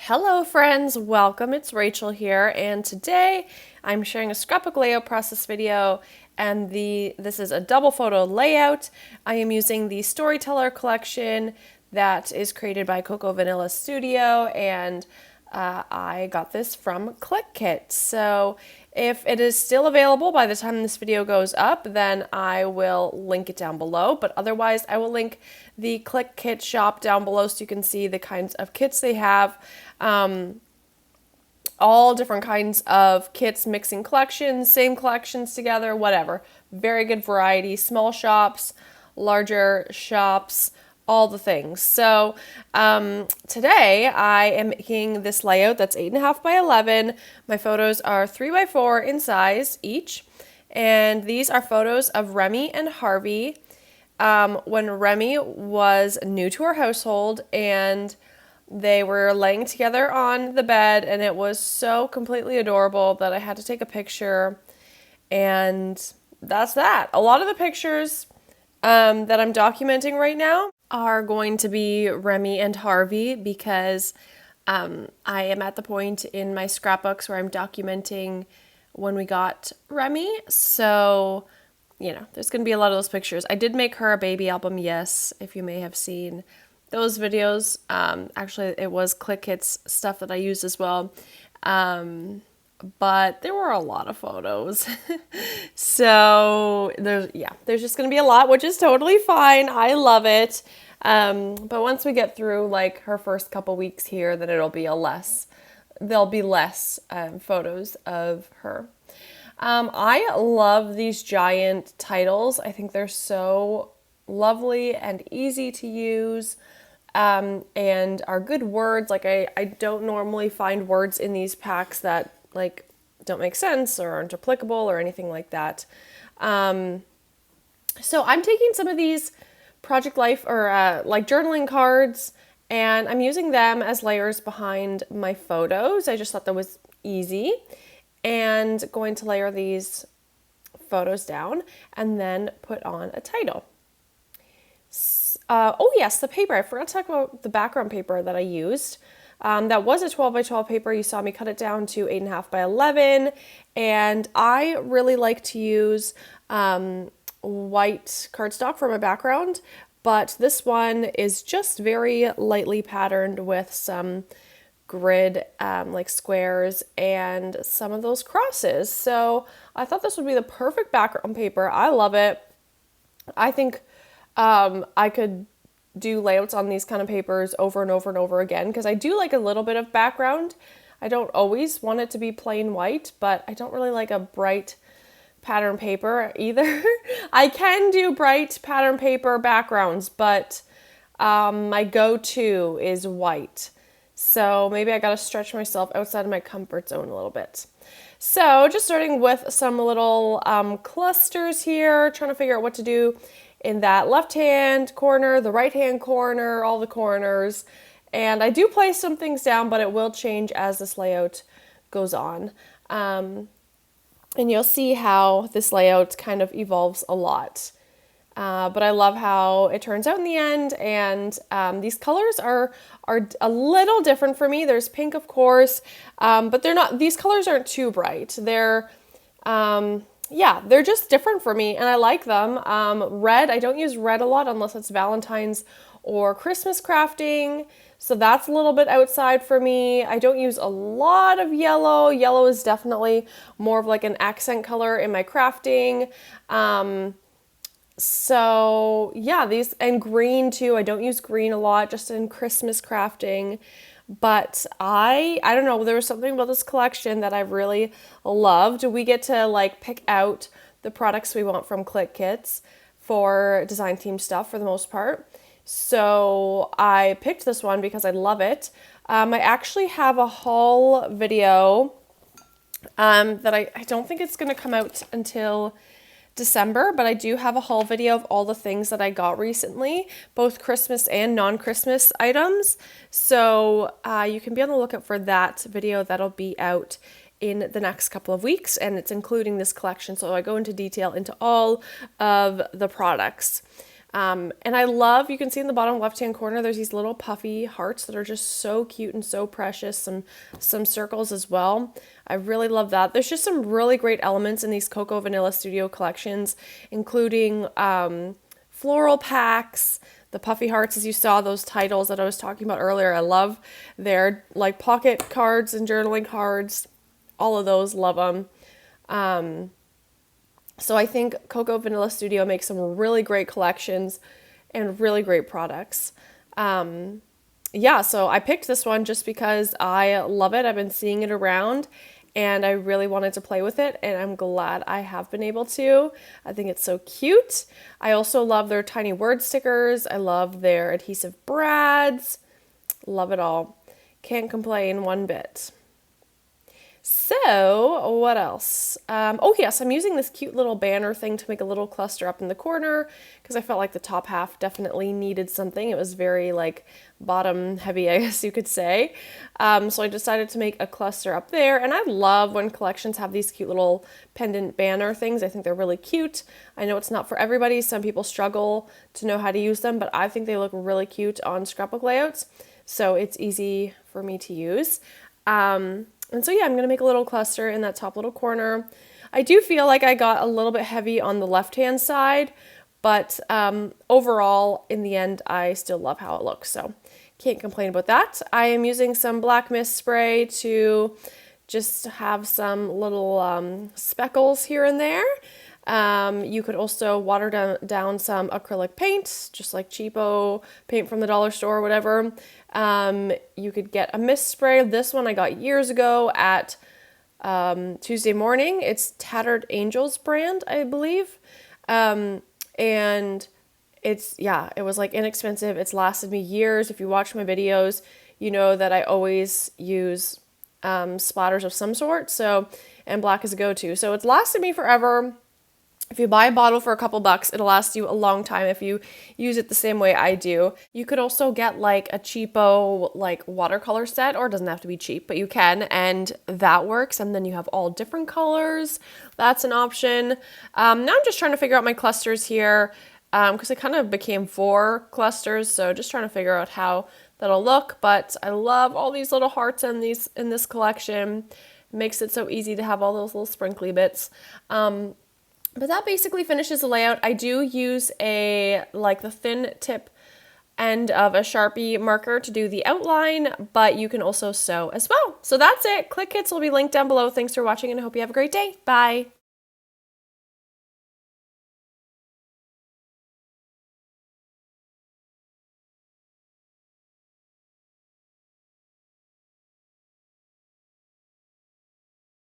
Hello friends, welcome. It's Rachel here, and today I'm sharing a scrapbook layout process video, and this is a double photo layout. I am using the Storyteller collection that is created by Coco Vanilla Studio, and I got this from Clique Kits. So if it is still available by the time this video goes up, then I will link it down below. But otherwise, I will link the Clique Kit shop down below so you can see the kinds of kits they have. All different kinds of kits, mixing collections, same collections together, whatever. Very good variety, small shops, larger shops, all the things. So today I am making this layout that's 8.5 by 11. My photos are 3 by 4 in size each. And these are photos of Remy and Harvey when Remy was new to our household, and they were laying together on the bed, and it was so completely adorable that I had to take a picture. And that's that. A lot of the pictures that I'm documenting right now are going to be Remy and Harvey because I am at the point in my scrapbooks where I'm documenting when we got Remy. So, you know, there's going to be a lot of those pictures. I did make her a baby album, yes, if you may have seen those videos. Actually, it was Clique Kits stuff that I used as well. But there were a lot of photos. So there's just going to be a lot, which is totally fine. I love it. But once we get through like her first couple weeks here, then there'll be less photos of her. I love these giant titles. I think they're so lovely and easy to use. And are good words. Like I don't normally find words in these packs that like don't make sense or aren't applicable or anything like that. So I'm taking some of these Project Life or like journaling cards, and I'm using them as layers behind my photos. I just thought that was easy, and going to layer these photos down and then put on a title. Oh yes, the paper. I forgot to talk about the background paper that I used. That was a 12 by 12 paper. You saw me cut it down to 8.5 by 11. And I really like to use white cardstock for my background. But this one is just very lightly patterned with some grid like squares and some of those crosses. So I thought this would be the perfect background paper. I love it. I think I could do layouts on these kind of papers over and over and over again because I do like a little bit of background. I don't always want it to be plain white, but I don't really like a bright pattern paper either. I can do bright pattern paper backgrounds, but my go-to is white. So maybe I gotta stretch myself outside of my comfort zone a little bit. So just starting with some little clusters here, trying to figure out what to do in that left-hand corner, the right-hand corner, all the corners. And I do place some things down, but it will change as this layout goes on. And you'll see how this layout kind of evolves a lot. But I love how it turns out in the end. And these colors are a little different for me. There's pink, of course, but these colors aren't too bright. They're just different for me, and I like them. Red, I don't use red a lot unless it's Valentine's or Christmas crafting, so that's a little bit outside for me. I don't use a lot of yellow. Yellow is definitely more of like an accent color in my crafting. So yeah, these, and green too. I don't use green a lot, just in Christmas crafting. But I don't know, there was something about this collection that I really loved. We get to like pick out the products we want from Clique Kits for design theme stuff for the most part. So I picked this one because I love it. I actually have a haul video that I don't think it's going to come out until December, but I do have a haul video of all the things that I got recently, both Christmas and non-Christmas items. So you can be on the lookout for that video. That'll be out in the next couple of weeks, and it's including this collection. So I go into detail into all of the products. And I love, you can see in the bottom left-hand corner, there's these little puffy hearts that are just so cute and so precious. Some circles as well. I really love that. There's just some really great elements in these Cocoa Vanilla Studio collections, including floral packs, the puffy hearts, as you saw, those titles that I was talking about earlier. I love their like pocket cards and journaling cards. All of those, love them. So I think Cocoa Vanilla Studio makes some really great collections and really great products. Yeah, so I picked this one just because I love it. I've been seeing it around and I really wanted to play with it, and I'm glad I have been able to. I think it's so cute. I also love their tiny word stickers. I love their adhesive brads. Love it all. Can't complain one bit. So, what else? Oh, yes, I'm using this cute little banner thing to make a little cluster up in the corner because I felt like the top half definitely needed something. It was very, like, bottom heavy, I guess you could say. So I decided to make a cluster up there, and I love when collections have these cute little pendant banner things. I think they're really cute. I know it's not for everybody. Some people struggle to know how to use them, but I think they look really cute on scrapbook layouts, so it's easy for me to use. And so yeah, I'm going to make a little cluster in that top little corner. I do feel like I got a little bit heavy on the left-hand side, but overall, in the end, I still love how it looks, so can't complain about that. I am using some black mist spray to just have some little speckles here and there. You could also water down some acrylic paint, just like cheapo paint from the dollar store or whatever. You could get a mist spray. This one I got years ago at Tuesday Morning. It's Tattered Angels brand, I believe. And it was like inexpensive. It's lasted me years. If you watch my videos, you know that I always use splatters of some sort. And black is a go-to. So it's lasted me forever. If you buy a bottle for a couple bucks, it'll last you a long time if you use it the same way I do. You could also get like a cheapo like watercolor set, or it doesn't have to be cheap, but you can, and that works. And then you have all different colors. That's an option. Now I'm just trying to figure out my clusters here because it kind of became 4 clusters. So just trying to figure out how that'll look. But I love all these little hearts in this collection. It makes it so easy to have all those little sprinkly bits. But that basically finishes the layout. I do use the thin tip end of a Sharpie marker to do the outline, but you can also sew as well. So that's it. Clique Kits will be linked down below. Thanks for watching, and I hope you have a great day. Bye.